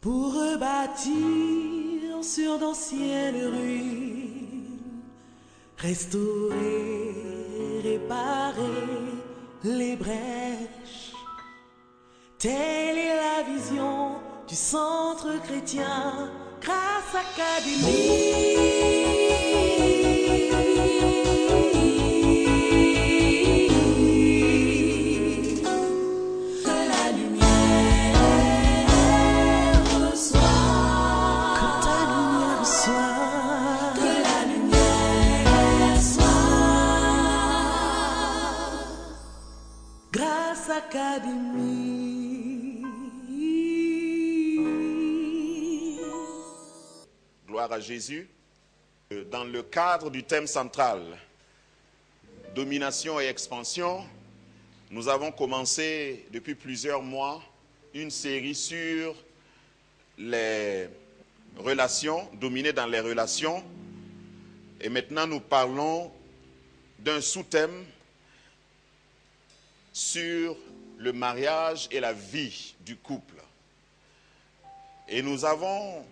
pour rebâtir sur d'anciennes ruines, restaurer, réparer les brèches. Telle est la vision du centre chrétien Grâce Académie. Académie. Gloire à Jésus. Dans le cadre du thème central, domination et expansion, nous avons commencé depuis plusieurs mois une série sur les relations, dominer dans les relations. Et maintenant nous parlons d'un sous-thème sur le mariage et la vie du couple. Et nous avons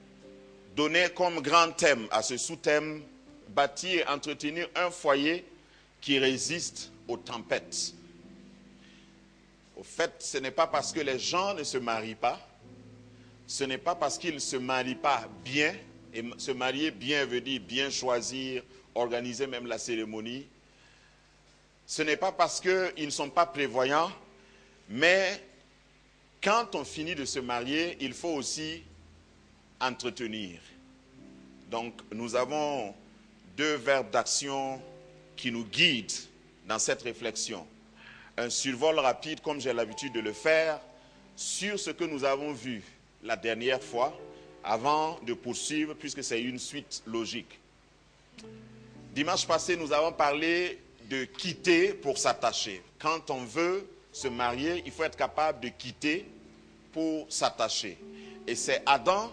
donné comme grand thème à ce sous-thème, bâtir et entretenir un foyer qui résiste aux tempêtes. Au fait, ce n'est pas parce que les gens ne se marient pas, ce n'est pas parce qu'ils ne se marient pas bien, et se marier bien veut dire bien choisir, organiser même la cérémonie. Ce n'est pas parce qu'ils ne sont pas prévoyants, mais quand on finit de se marier, il faut aussi entretenir. Donc, nous avons deux verbes d'action qui nous guident dans cette réflexion. Un survol rapide, comme j'ai l'habitude de le faire, sur ce que nous avons vu la dernière fois, avant de poursuivre, puisque c'est une suite logique. Dimanche passé, nous avons parlé de quitter pour s'attacher. Quand on veut se marier, il faut être capable de quitter pour s'attacher. Et c'est Adam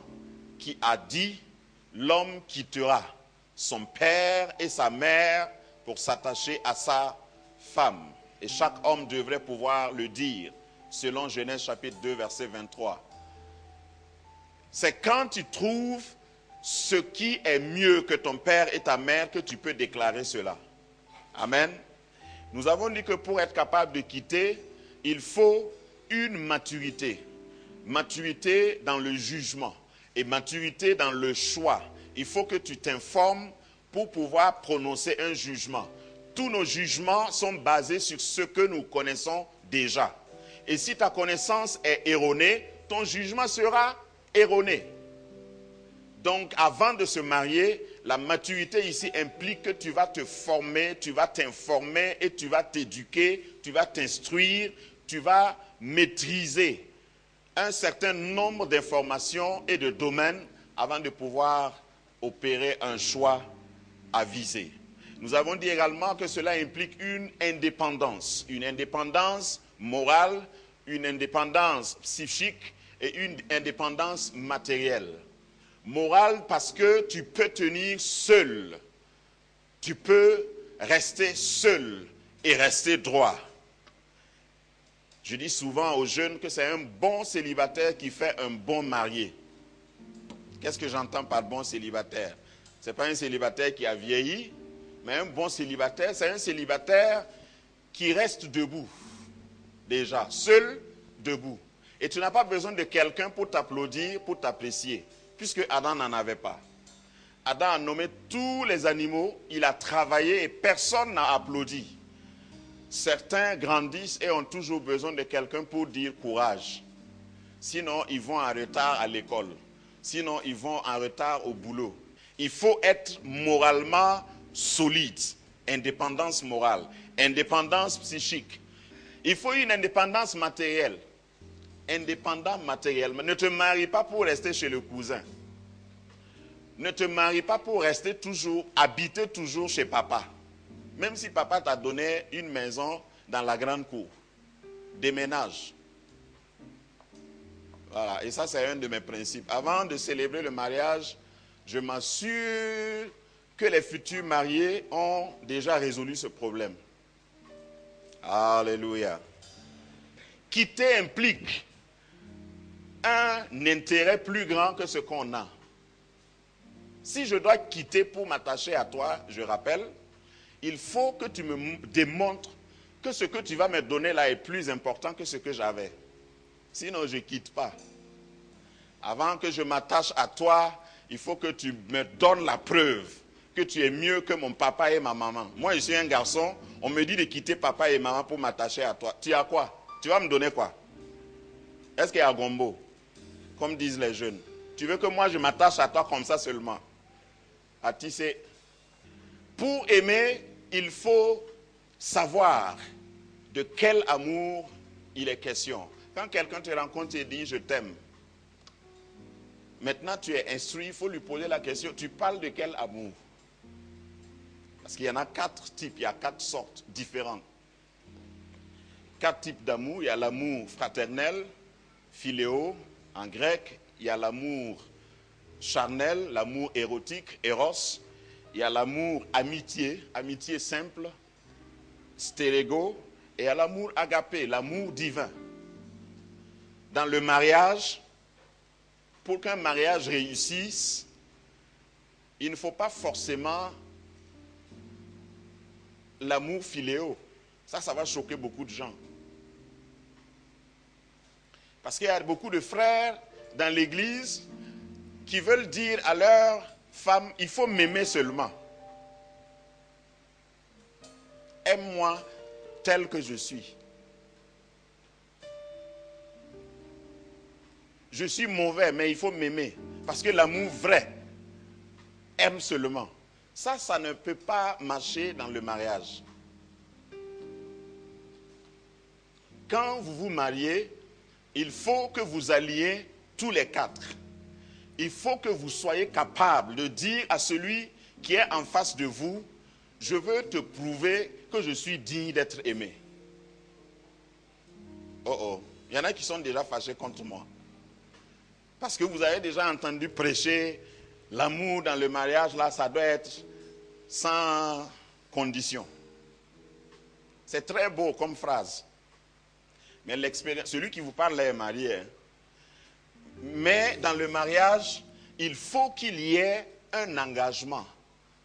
qui a dit, l'homme quittera son père et sa mère pour s'attacher à sa femme. Et chaque homme devrait pouvoir le dire, selon Genèse chapitre 2, verset 23. C'est quand tu trouves ce qui est mieux que ton père et ta mère que tu peux déclarer cela. Amen. Nous avons dit que pour être capable de quitter, il faut une maturité. Maturité dans le jugement et maturité dans le choix. Il faut que tu t'informes pour pouvoir prononcer un jugement. Tous nos jugements sont basés sur ce que nous connaissons déjà. Et si ta connaissance est erronée, ton jugement sera erroné. Donc, avant de se marier, la maturité ici implique que tu vas te former, tu vas t'informer et tu vas t'éduquer, tu vas t'instruire, tu vas maîtriser un certain nombre d'informations et de domaines avant de pouvoir opérer un choix avisé. Nous avons dit également que cela implique une indépendance morale, une indépendance psychique et une indépendance matérielle. Morale parce que tu peux tenir seul, tu peux rester seul et rester droit. Je dis souvent aux jeunes que c'est un bon célibataire qui fait un bon marié. Qu'est-ce que j'entends par bon célibataire? Ce n'est pas un célibataire qui a vieilli, mais un bon célibataire, c'est un célibataire qui reste debout, déjà, seul, debout. Et tu n'as pas besoin de quelqu'un pour t'applaudir, pour t'apprécier, puisque Adam n'en avait pas. Adam a nommé tous les animaux, il a travaillé et personne n'a applaudi. Certains grandissent et ont toujours besoin de quelqu'un pour dire courage. Sinon, ils vont en retard à l'école. Sinon, ils vont en retard au boulot. Il faut être moralement solide. Indépendance morale, indépendance psychique. Il faut une indépendance matérielle. Indépendant matériellement. Ne te marie pas pour rester chez le cousin. Ne te marie pas pour rester toujours, habiter toujours chez papa. Même si papa t'a donné une maison dans la grande cour. Déménage. Voilà, et ça c'est un de mes principes. Avant de célébrer le mariage, je m'assure que les futurs mariés ont déjà résolu ce problème. Alléluia. Quitter implique un intérêt plus grand que ce qu'on a. Si je dois quitter pour m'attacher à toi, je rappelle, il faut que tu me démontres que ce que tu vas me donner là est plus important que ce que j'avais. Sinon, je ne quitte pas. Avant que je m'attache à toi, il faut que tu me donnes la preuve que tu es mieux que mon papa et ma maman. Moi, je suis un garçon, on me dit de quitter papa et maman pour m'attacher à toi. Tu as quoi? Tu vas me donner quoi? Est-ce qu'il y a gombo? Comme disent les jeunes. Tu veux que moi, je m'attache à toi comme ça seulement? À tisser. Pour aimer, il faut savoir de quel amour il est question. Quand quelqu'un te rencontre et dit « je t'aime », maintenant tu es instruit, il faut lui poser la question, tu parles de quel amour? Parce qu'il y en a 4 types, il y a 4 sortes différentes. 4 types d'amour, il y a l'amour fraternel, philéo, en grec, il y a l'amour charnel, l'amour érotique, éros, il y a l'amour amitié, amitié simple, stérego, et il y a l'amour agapé, l'amour divin. Dans le mariage, pour qu'un mariage réussisse, il ne faut pas forcément l'amour philéo. Ça va choquer beaucoup de gens. Parce qu'il y a beaucoup de frères dans l'église qui veulent dire à leur femme, il faut m'aimer seulement. Aime-moi tel que je suis. Je suis mauvais, mais il faut m'aimer. Parce que l'amour vrai aime seulement. Ça ne peut pas marcher dans le mariage. Quand vous vous mariez, il faut que vous alliez tous les 4. Il faut que vous soyez capable de dire à celui qui est en face de vous, je veux te prouver que je suis digne d'être aimé. Oh oh, il y en a qui sont déjà fâchés contre moi. Parce que vous avez déjà entendu prêcher l'amour dans le mariage, là, ça doit être sans condition. C'est très beau comme phrase. Mais l'expérience, celui qui vous parle là est marié. Hein. Mais dans le mariage, il faut qu'il y ait un engagement.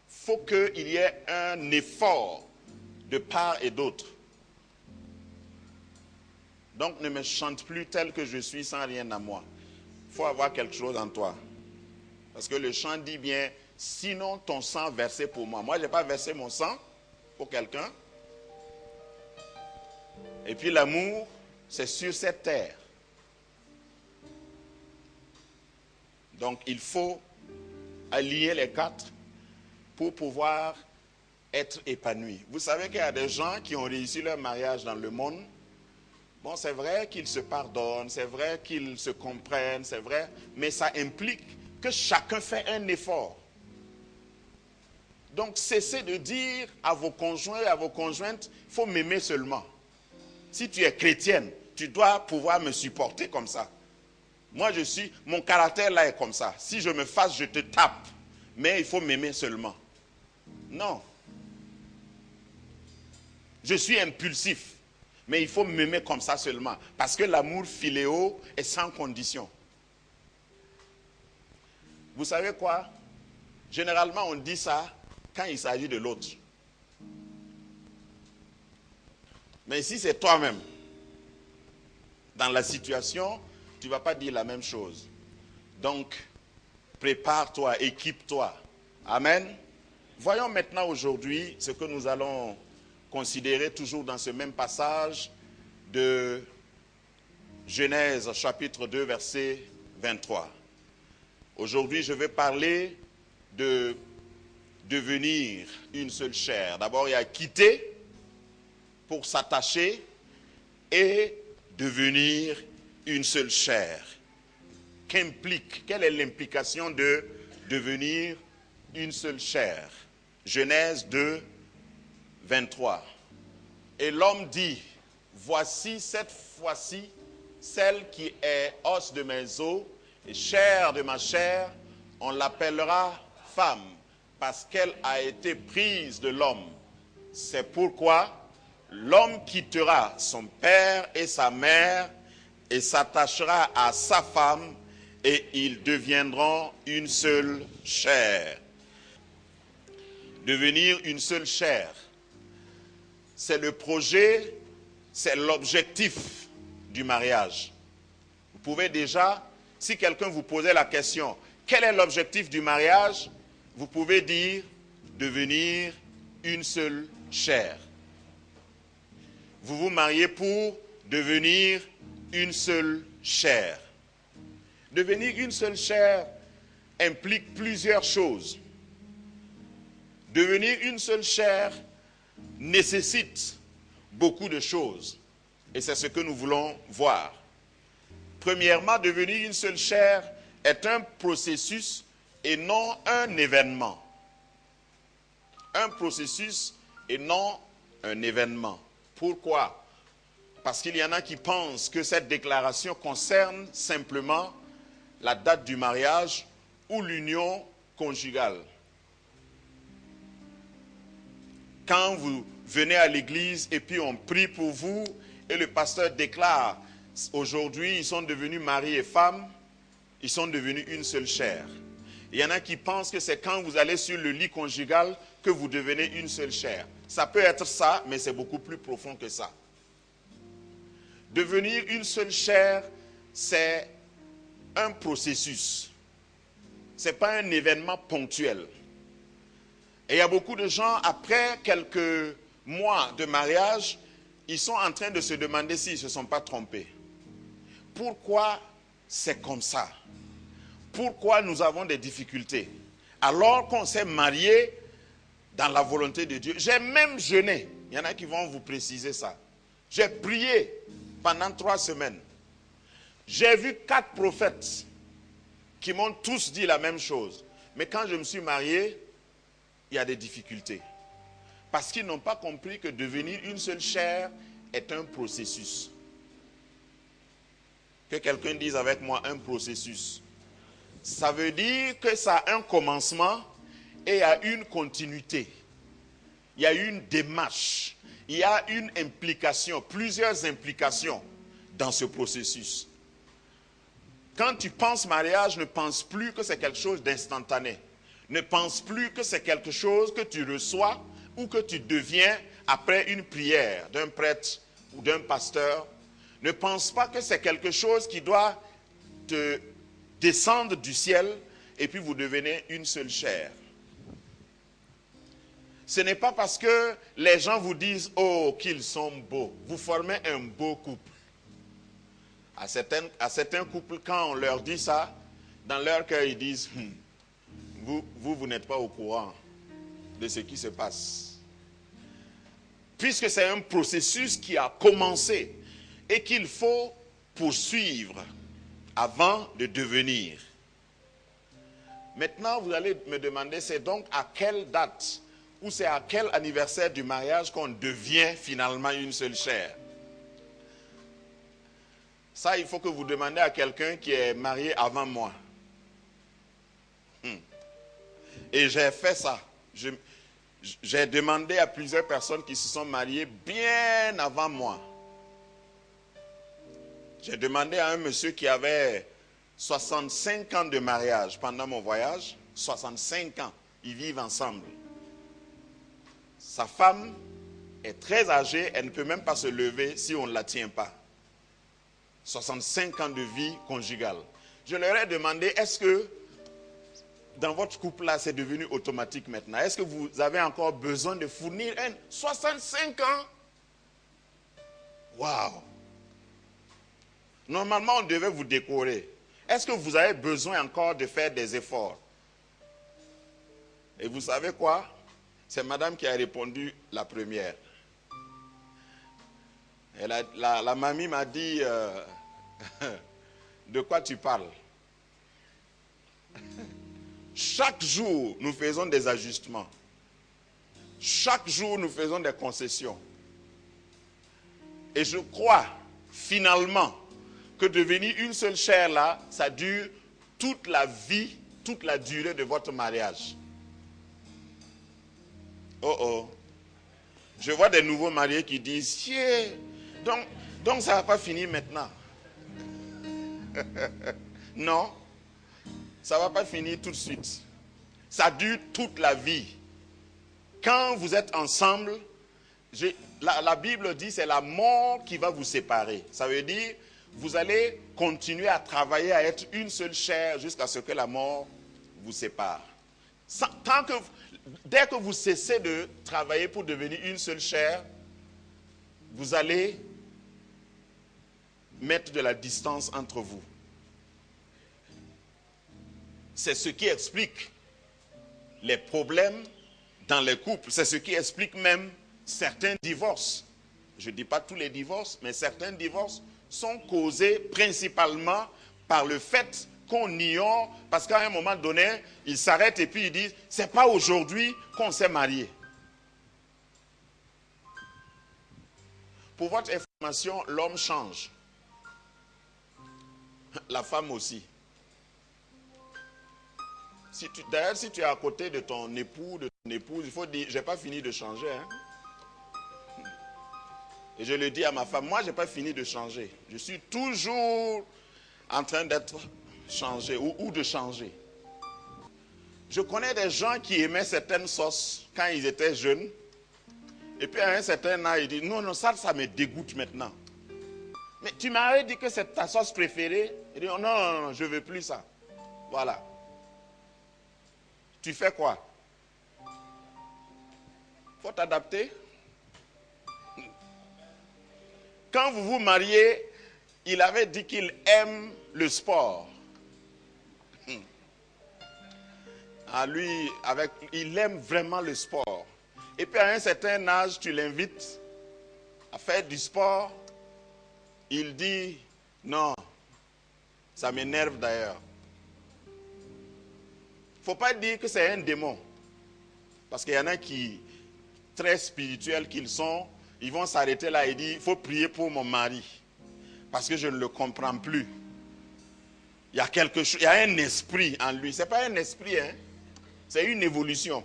Il faut qu'il y ait un effort de part et d'autre. Donc ne me chante plus tel que je suis sans rien à moi. Il faut avoir quelque chose en toi. Parce que le chant dit bien, sinon ton sang versé pour moi. Moi, je n'ai pas versé mon sang pour quelqu'un. Et puis l'amour, c'est sur cette terre. Donc il faut allier les 4 pour pouvoir être épanoui. Vous savez qu'il y a des gens qui ont réussi leur mariage dans le monde. Bon, c'est vrai qu'ils se pardonnent, c'est vrai qu'ils se comprennent, c'est vrai, mais ça implique que chacun fait un effort. Donc cessez de dire à vos conjoints et à vos conjointes, il faut m'aimer seulement. Si tu es chrétienne, tu dois pouvoir me supporter comme ça. Moi, mon caractère là est comme ça. Si je me fâche, je te tape. Mais il faut m'aimer seulement. Non. Je suis impulsif. Mais il faut m'aimer comme ça seulement. Parce que l'amour philéo est sans condition. Vous savez quoi? Généralement, on dit ça quand il s'agit de l'autre. Mais si c'est toi-même, dans la situation, tu ne vas pas dire la même chose. Donc, prépare-toi, équipe-toi. Amen. Voyons maintenant aujourd'hui ce que nous allons considérer toujours dans ce même passage de Genèse chapitre 2 verset 23. Aujourd'hui, je vais parler de devenir une seule chair. D'abord, il y a quitter pour s'attacher et devenir une seule chair. Quelle est l'implication de devenir une seule chair? Genèse 2, 23. Et l'homme dit, voici cette fois-ci celle qui est os de mes os et chair de ma chair, on l'appellera femme, parce qu'elle a été prise de l'homme. C'est pourquoi l'homme quittera son père et sa mère et s'attachera à sa femme, et ils deviendront une seule chair. Devenir une seule chair, c'est le projet, c'est l'objectif du mariage. Vous pouvez déjà, si quelqu'un vous posait la question, quel est l'objectif du mariage? Vous pouvez dire, devenir une seule chair. Vous vous mariez pour devenir une seule chair. Devenir une seule chair implique plusieurs choses. Devenir une seule chair nécessite beaucoup de choses. Et c'est ce que nous voulons voir. Premièrement, devenir une seule chair est un processus et non un événement. Un processus et non un événement. Pourquoi? Parce qu'il y en a qui pensent que cette déclaration concerne simplement la date du mariage ou l'union conjugale. Quand vous venez à l'église et puis on prie pour vous et le pasteur déclare aujourd'hui ils sont devenus mari et femme, ils sont devenus une seule chair. Il y en a qui pensent que c'est quand vous allez sur le lit conjugal que vous devenez une seule chair. Ça peut être ça, mais c'est beaucoup plus profond que ça. Devenir une seule chair, c'est un processus. Ce n'est pas un événement ponctuel. Et il y a beaucoup de gens, après quelques mois de mariage, ils sont en train de se demander s'ils ne se sont pas trompés. Pourquoi c'est comme ça? Pourquoi nous avons des difficultés? Alors qu'on s'est marié dans la volonté de Dieu. J'ai même jeûné. Il y en a qui vont vous préciser ça. J'ai prié pendant 3 semaines. J'ai vu 4 prophètes qui m'ont tous dit la même chose. Mais quand je me suis marié, il y a des difficultés. Parce qu'ils n'ont pas compris que devenir une seule chair est un processus. Que quelqu'un dise avec moi un processus. Ça veut dire que ça a un commencement et il y a une continuité. Il y a une démarche. Il y a une implication, plusieurs implications dans ce processus. Quand tu penses mariage, ne pense plus que c'est quelque chose d'instantané. Ne pense plus que c'est quelque chose que tu reçois ou que tu deviens après une prière d'un prêtre ou d'un pasteur. Ne pense pas que c'est quelque chose qui doit te descendre du ciel et puis vous devenez une seule chair. Ce n'est pas parce que les gens vous disent « Oh, qu'ils sont beaux ». Vous formez un beau couple. À certains couples, quand on leur dit ça, dans leur cœur, ils disent « Vous n'êtes pas au courant de ce qui se passe. » Puisque c'est un processus qui a commencé et qu'il faut poursuivre avant de devenir. Maintenant, vous allez me demander, c'est donc à quelle date ou c'est à quel anniversaire du mariage qu'on devient finalement une seule chair? Ça, il faut que vous demandiez à quelqu'un qui est marié avant moi. Et j'ai fait ça. J'ai demandé à plusieurs personnes qui se sont mariées bien avant moi. J'ai demandé à un monsieur qui avait 65 ans de mariage pendant mon voyage. 65 ans. Ils vivent ensemble. Sa femme est très âgée. Elle ne peut même pas se lever si on ne la tient pas. 65 ans de vie conjugale. Je leur ai demandé, est-ce que dans votre couple-là, c'est devenu automatique maintenant? Est-ce que vous avez encore besoin de fournir 65 ans? Waouh! Normalement, on devait vous décorer. Est-ce que vous avez besoin encore de faire des efforts? Et vous savez quoi? C'est madame qui a répondu la première. La mamie m'a dit, de quoi tu parles? Chaque jour, nous faisons des ajustements. Chaque jour, nous faisons des concessions. Et je crois, finalement, que devenir une seule chair là, ça dure toute la vie, toute la durée de votre mariage. Oh oh. Je vois des nouveaux mariés qui disent, yeah, donc ça ne va pas finir maintenant. Non, ça ne va pas finir tout de suite. Ça dure toute la vie. Quand vous êtes ensemble, la Bible dit c'est la mort qui va vous séparer. Ça veut dire vous allez continuer à travailler à être une seule chair jusqu'à ce que la mort vous sépare. Dès que vous cessez de travailler pour devenir une seule chair, vous allez mettre de la distance entre vous. C'est ce qui explique les problèmes dans les couples. C'est ce qui explique même certains divorces. Je ne dis pas tous les divorces, mais certains divorces sont causés principalement par le fait qu'on ignore, parce qu'à un moment donné, ils s'arrêtent et puis ils disent, c'est pas aujourd'hui qu'on s'est marié. Pour votre information, l'homme change. La femme aussi. D'ailleurs, si tu es à côté de ton époux, de ton épouse, il faut dire, je n'ai pas fini de changer. Hein? Et je le dis à ma femme, moi, je n'ai pas fini de changer. Je suis toujours en train d'être changé ou de changer. Je connais des gens qui aimaient certaines sauces quand ils étaient jeunes. Et puis à un certain âge, ils disent, non, non, ça me dégoûte maintenant. Mais tu m'avais dit que c'est ta sauce préférée. Il dit, non, non, non, je ne veux plus ça. Voilà. Tu fais quoi? Il faut t'adapter. Quand vous vous mariez, il avait dit qu'il aime le sport. À lui, il aime vraiment le sport. Et puis à un certain âge, tu l'invites à faire du sport. Il dit, non, ça m'énerve d'ailleurs. Il ne faut pas dire que c'est un démon. Parce qu'il y en a qui, très spirituels qu'ils sont, ils vont s'arrêter là et dire, il faut prier pour mon mari. Parce que je ne le comprends plus. Il y a quelque chose, il y a un esprit en lui. Ce n'est pas un esprit, hein. C'est une évolution.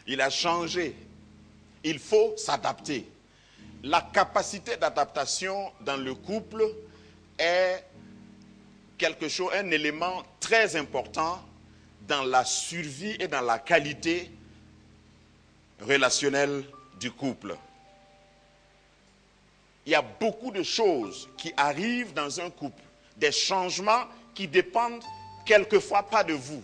Il a changé. Il faut s'adapter. La capacité d'adaptation dans le couple est quelque chose, un élément très important dans la survie et dans la qualité relationnelle du couple. Il y a beaucoup de choses qui arrivent dans un couple, des changements qui dépendent quelquefois pas de vous.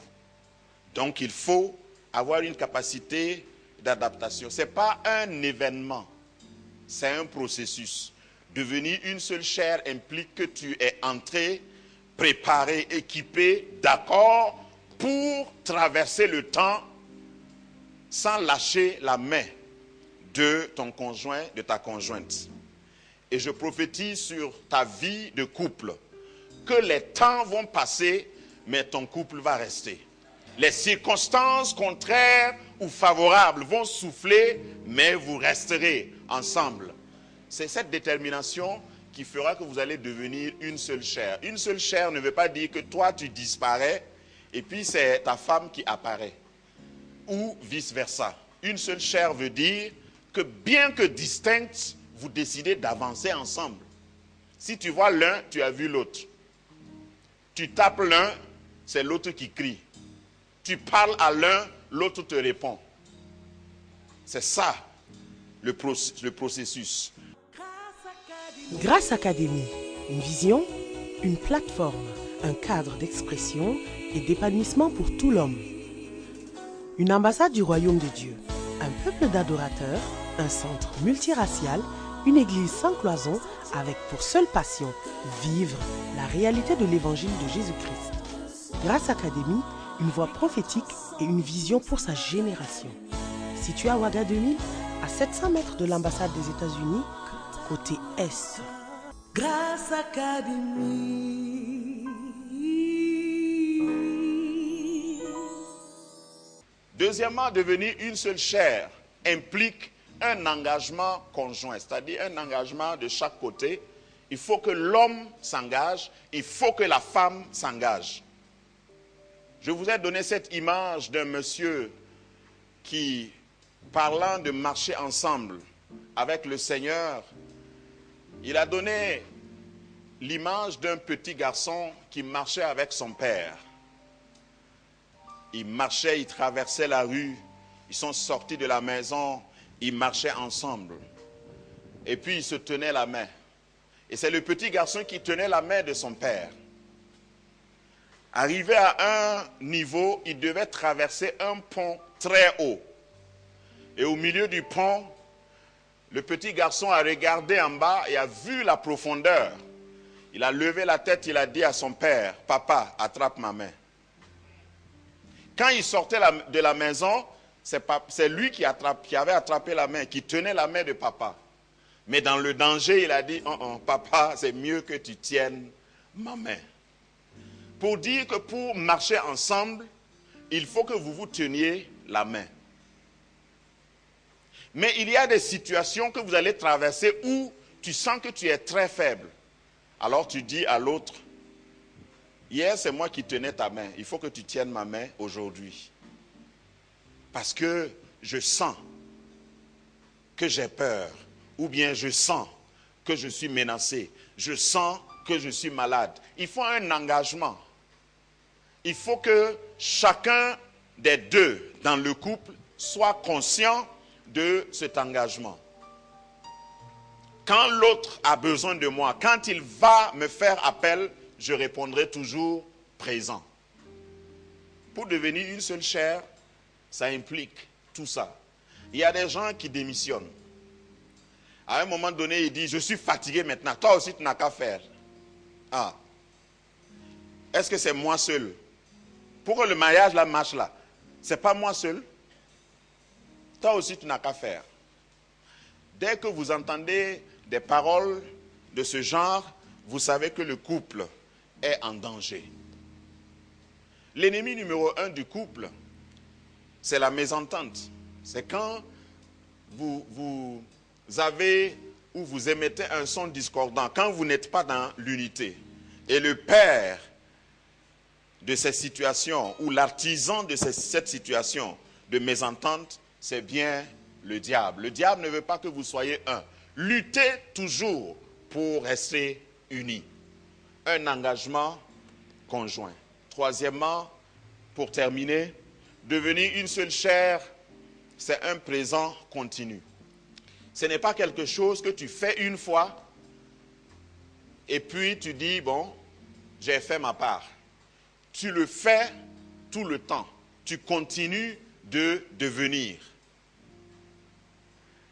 Donc il faut avoir une capacité d'adaptation. Ce n'est pas un événement, c'est un processus. Devenir une seule chair implique que tu es entré, préparé, équipé, d'accord pour traverser le temps sans lâcher la main de ton conjoint, de ta conjointe. Et je prophétise sur ta vie de couple que les temps vont passer, mais ton couple va rester. Les circonstances contraires ou favorables vont souffler, mais vous resterez ensemble. C'est cette détermination qui fera que vous allez devenir une seule chair. Une seule chair ne veut pas dire que toi tu disparais et puis c'est ta femme qui apparaît. Ou vice-versa. Une seule chair veut dire que bien que distinctes, vous décidez d'avancer ensemble. Si tu vois l'un, tu as vu l'autre. Tu tapes l'un, c'est l'autre qui crie. Tu parles à l'un, l'autre te répond. C'est ça le processus. Grâce Académie, une vision, une plateforme, un cadre d'expression et d'épanouissement pour tout l'homme. Une ambassade du royaume de Dieu, un peuple d'adorateurs, un centre multiracial, une église sans cloison avec pour seule passion vivre la réalité de l'évangile de Jésus-Christ. Grâce Académie, une voix prophétique et une vision pour sa génération. Situé à Ouaga 2000, à 700 mètres de l'ambassade des États-Unis, côté Est. Grâce Académie. Deuxièmement, devenir une seule chair implique un engagement conjoint, c'est-à-dire un engagement de chaque côté. Il faut que l'homme s'engage, il faut que la femme s'engage. Je vous ai donné cette image d'un monsieur qui, parlant de marcher ensemble avec le Seigneur, il a donné l'image d'un petit garçon qui marchait avec son père. Ils marchaient, ils traversaient la rue, ils sont sortis de la maison, ils marchaient ensemble. Et puis ils se tenaient la main. Et c'est le petit garçon qui tenait la main de son père. Arrivé à un niveau, il devait traverser un pont très haut. Et au milieu du pont, le petit garçon a regardé en bas et a vu la profondeur. Il a levé la tête, il a dit à son père, « Papa, attrape ma main. » Quand il sortait de la maison, c'est lui qui avait attrapé la main, qui tenait la main de papa. Mais dans le danger, il a dit, « Papa, c'est mieux que tu tiennes ma main. » Pour dire que pour marcher ensemble, il faut que vous vous teniez la main. Mais il y a des situations que vous allez traverser où tu sens que tu es très faible. Alors tu dis à l'autre, hier c'est moi qui tenais ta main, il faut que tu tiennes ma main aujourd'hui. Parce que je sens que j'ai peur, ou bien je sens que je suis menacé, je sens que je suis malade. Il faut un engagement. Il faut que chacun des deux dans le couple soit conscient de cet engagement. Quand l'autre a besoin de moi, quand il va me faire appel, je répondrai toujours présent. Pour devenir une seule chair, ça implique tout ça. Il y a des gens qui démissionnent. À un moment donné, il dit, je suis fatigué maintenant. Toi aussi, tu n'as qu'à faire. Ah. Est-ce que c'est moi seul? Pourquoi le mariage là marche là? C'est pas moi seul. Toi aussi, tu n'as qu'à faire. Dès que vous entendez des paroles de ce genre, vous savez que le couple est en danger. L'ennemi numéro 1 du couple, c'est la mésentente. C'est quand vous avez ou vous émettez un son discordant, quand vous n'êtes pas dans l'unité. Et le père de ces situations, ou l'artisan de cette situation de mésentente, c'est bien le diable. Le diable ne veut pas que vous soyez un. Luttez toujours pour rester unis. Un engagement conjoint. Troisièmement, pour terminer, devenir une seule chair, c'est un présent continu. Ce n'est pas quelque chose que tu fais une fois et puis tu dis, bon, j'ai fait ma part. Tu le fais tout le temps. Tu continues de devenir.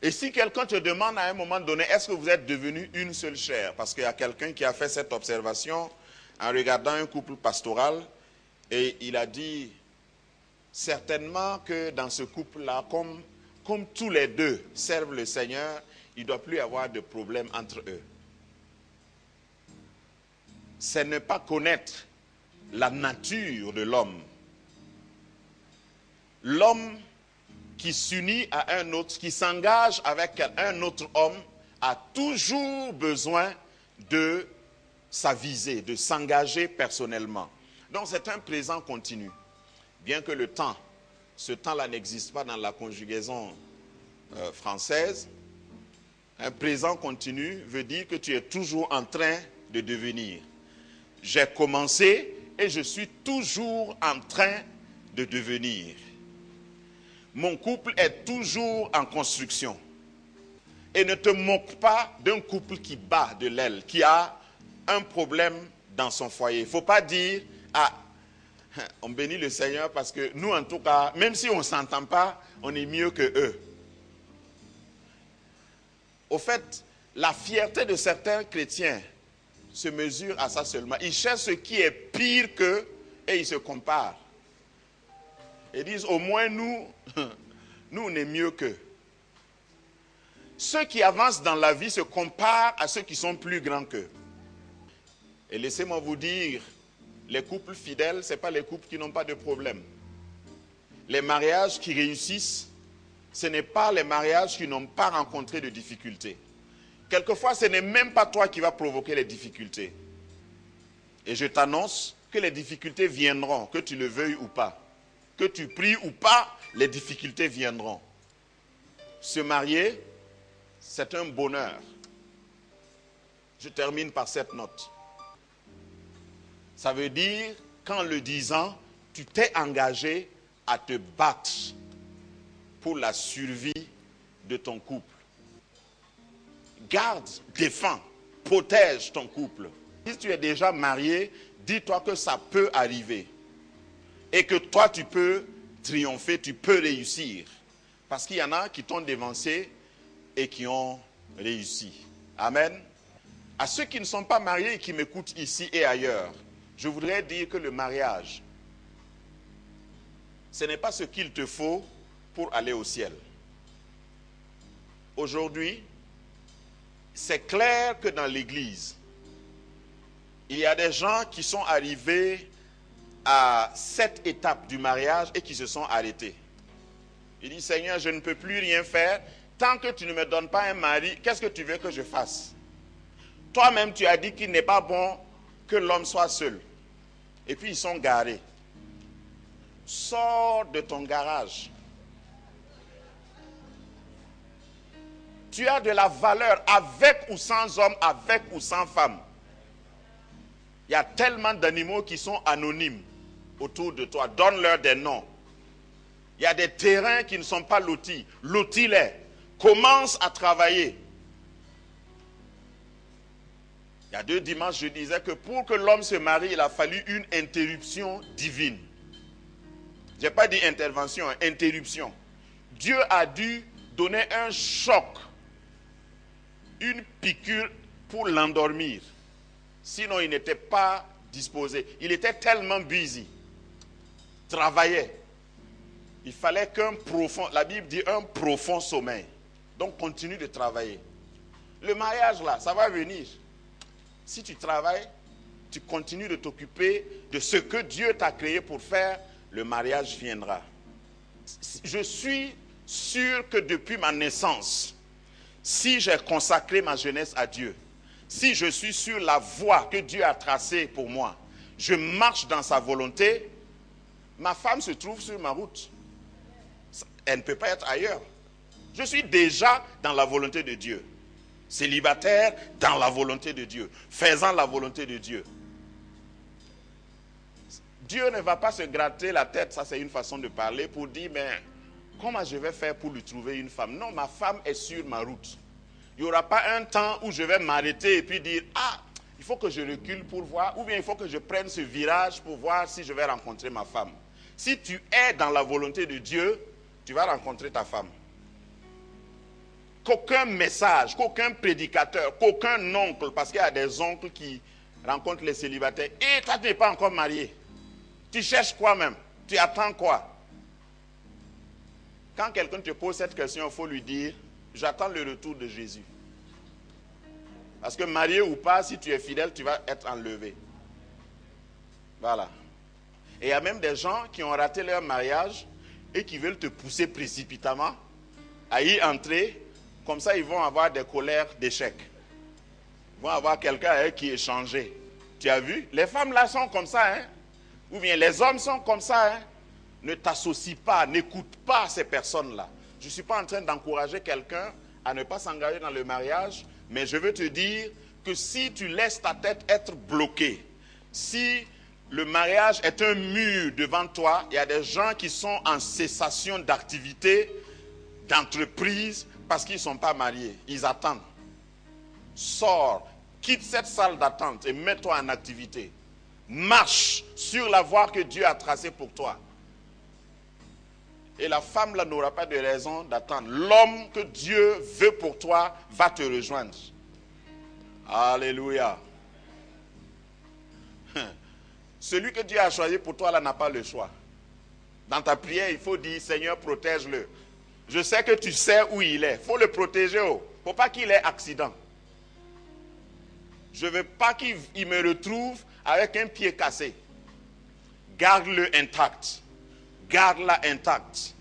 Et si quelqu'un te demande à un moment donné, est-ce que vous êtes devenu une seule chair? Parce qu'il y a quelqu'un qui a fait cette observation en regardant un couple pastoral et il a dit, certainement que dans ce couple-là, comme tous les deux servent le Seigneur, il ne doit plus y avoir de problème entre eux. C'est ne pas connaître la nature de l'homme. L'homme qui s'unit à un autre, qui s'engage avec un autre homme, a toujours besoin de sa visée, de s'engager personnellement. Donc c'est un présent continu. Bien que ce temps-là n'existe pas dans la conjugaison française, un présent continu veut dire que tu es toujours en train de devenir. J'ai commencé et je suis toujours en train de devenir. Mon couple est toujours en construction. Et ne te moque pas d'un couple qui bat de l'aile, qui a un problème dans son foyer. Il ne faut pas dire, ah, on bénit le Seigneur parce que nous, en tout cas, même si on ne s'entend pas, on est mieux que eux. Au fait, la fierté de certains chrétiens se mesure à ça seulement. Ils cherchent ce qui est pire qu'eux et ils se comparent. Ils disent, au moins nous, on est mieux qu'eux. Ceux qui avancent dans la vie se comparent à ceux qui sont plus grands qu'eux. Et laissez-moi vous dire, les couples fidèles, ce n'est pas les couples qui n'ont pas de problème. Les mariages qui réussissent, ce n'est pas les mariages qui n'ont pas rencontré de difficultés. Quelquefois, ce n'est même pas toi qui vas provoquer les difficultés. Et je t'annonce que les difficultés viendront, que tu le veuilles ou pas. Que tu pries ou pas, les difficultés viendront. Se marier, c'est un bonheur. Je termine par cette note. Ça veut dire qu'en le disant, tu t'es engagé à te battre pour la survie de ton couple. Garde, défends, protège ton couple. Si tu es déjà marié, dis-toi que ça peut arriver. Et que toi, tu peux triompher, tu peux réussir. Parce qu'il y en a qui t'ont dévancé et qui ont réussi. Amen. À ceux qui ne sont pas mariés et qui m'écoutent ici et ailleurs, je voudrais dire que le mariage, ce n'est pas ce qu'il te faut pour aller au ciel. Aujourd'hui, c'est clair que dans l'église, il y a des gens qui sont arrivés à cette étape du mariage et qui se sont arrêtés. Il dit, Seigneur, je ne peux plus rien faire. Tant que tu ne me donnes pas un mari, qu'est-ce que tu veux que je fasse? Toi-même, tu as dit qu'il n'est pas bon que l'homme soit seul. Et puis, ils sont garés. Sors de ton garage. Tu as de la valeur avec ou sans homme, avec ou sans femme. Il y a tellement d'animaux qui sont anonymes autour de toi. Donne-leur des noms. Il y a des terrains qui ne sont pas lotis. Lotis-les. Commence à travailler. Il y a 2 dimanches, je disais que pour que l'homme se marie, il a fallu une interruption divine. Je n'ai pas dit intervention, interruption. Dieu a dû donner un choc, une piqûre pour l'endormir. Sinon, il n'était pas disposé. Il était tellement busy. Travaillait. Il fallait qu'un profond, la Bible dit un profond sommeil. Donc, continue de travailler. Le mariage, là, ça va venir. Si tu travailles, tu continues de t'occuper de ce que Dieu t'a créé pour faire, le mariage viendra. Je suis sûr que depuis ma naissance, si j'ai consacré ma jeunesse à Dieu, si je suis sur la voie que Dieu a tracée pour moi, je marche dans sa volonté, ma femme se trouve sur ma route. Elle ne peut pas être ailleurs. Je suis déjà dans la volonté de Dieu. Célibataire dans la volonté de Dieu. Faisant la volonté de Dieu. Dieu ne va pas se gratter la tête, ça c'est une façon de parler, pour dire, mais comment je vais faire pour lui trouver une femme? Non, ma femme est sur ma route. Il n'y aura pas un temps où je vais m'arrêter et puis dire, ah, il faut que je recule pour voir, ou bien il faut que je prenne ce virage pour voir si je vais rencontrer ma femme. Si tu es dans la volonté de Dieu, tu vas rencontrer ta femme. Qu'aucun message, qu'aucun prédicateur, qu'aucun oncle, parce qu'il y a des oncles qui rencontrent les célibataires, et toi tu n'es pas encore marié. Tu cherches quoi même? Tu attends quoi? Quand quelqu'un te pose cette question, il faut lui dire, j'attends le retour de Jésus. Parce que marié ou pas, si tu es fidèle, tu vas être enlevé. Voilà. Et il y a même des gens qui ont raté leur mariage et qui veulent te pousser précipitamment à y entrer. Comme ça, ils vont avoir des colères d'échec. Ils vont avoir quelqu'un qui est changé. Tu as vu? Les femmes là sont comme ça, hein? Ou bien les hommes sont comme ça, hein? Ne t'associe pas, n'écoute pas ces personnes-là. Je ne suis pas en train d'encourager quelqu'un à ne pas s'engager dans le mariage, mais je veux te dire que si tu laisses ta tête être bloquée, si le mariage est un mur devant toi, il y a des gens qui sont en cessation d'activité, d'entreprise, parce qu'ils ne sont pas mariés. Ils attendent. Sors, quitte cette salle d'attente et mets-toi en activité. Marche sur la voie que Dieu a tracée pour toi. Et la femme là n'aura pas de raison d'attendre. L'homme que Dieu veut pour toi va te rejoindre. Alléluia. Celui que Dieu a choisi pour toi là n'a pas le choix. Dans ta prière, il faut dire, Seigneur, protège-le. Je sais que tu sais où il est. Il faut le protéger. Il ne faut pas qu'il ait accident. Je ne veux pas qu'il me retrouve avec un pied cassé. Garde-le intact. Garde-la intacte.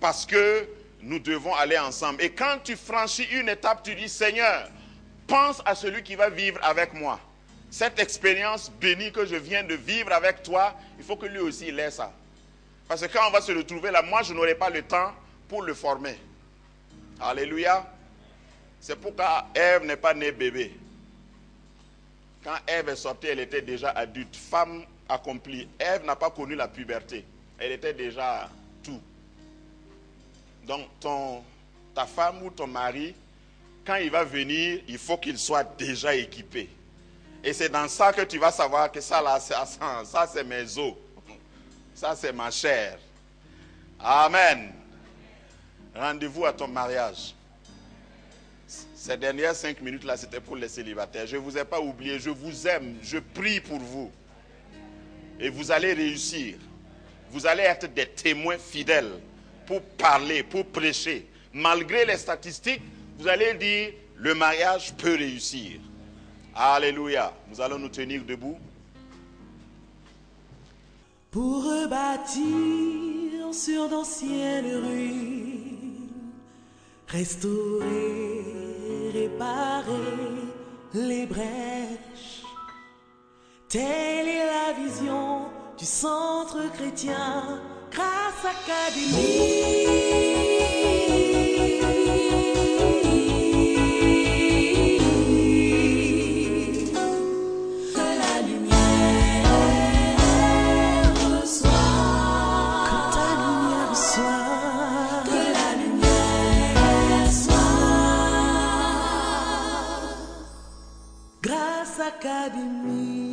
Parce que nous devons aller ensemble. Et quand tu franchis une étape, tu dis, Seigneur, pense à celui qui va vivre avec moi. Cette expérience bénie que je viens de vivre avec toi, il faut que lui aussi il ait ça. Parce que quand on va se retrouver là, moi je n'aurai pas le temps pour le former. Alléluia. C'est pourquoi Ève n'est pas née bébé. Quand Ève est sortie, elle était déjà adulte, femme accomplie. Ève n'a pas connu la puberté. Elle était déjà tout. Donc ta femme ou ton mari, quand il va venir, il faut qu'il soit déjà équipé. Et c'est dans ça que tu vas savoir que ça là, ça c'est mes os. Ça c'est ma chair. Amen. Rendez-vous à ton mariage. Ces dernières 5 minutes là, c'était pour les célibataires. Je ne vous ai pas oublié, je vous aime, je prie pour vous. Et vous allez réussir. Vous allez être des témoins fidèles pour parler, pour prêcher. Malgré les statistiques, vous allez dire, le mariage peut réussir. Alléluia. Nous allons nous tenir debout. Pour rebâtir sur d'anciennes ruines, restaurer, réparer les brèches. Telle est la vision du centre chrétien Grâce Académie. Académie.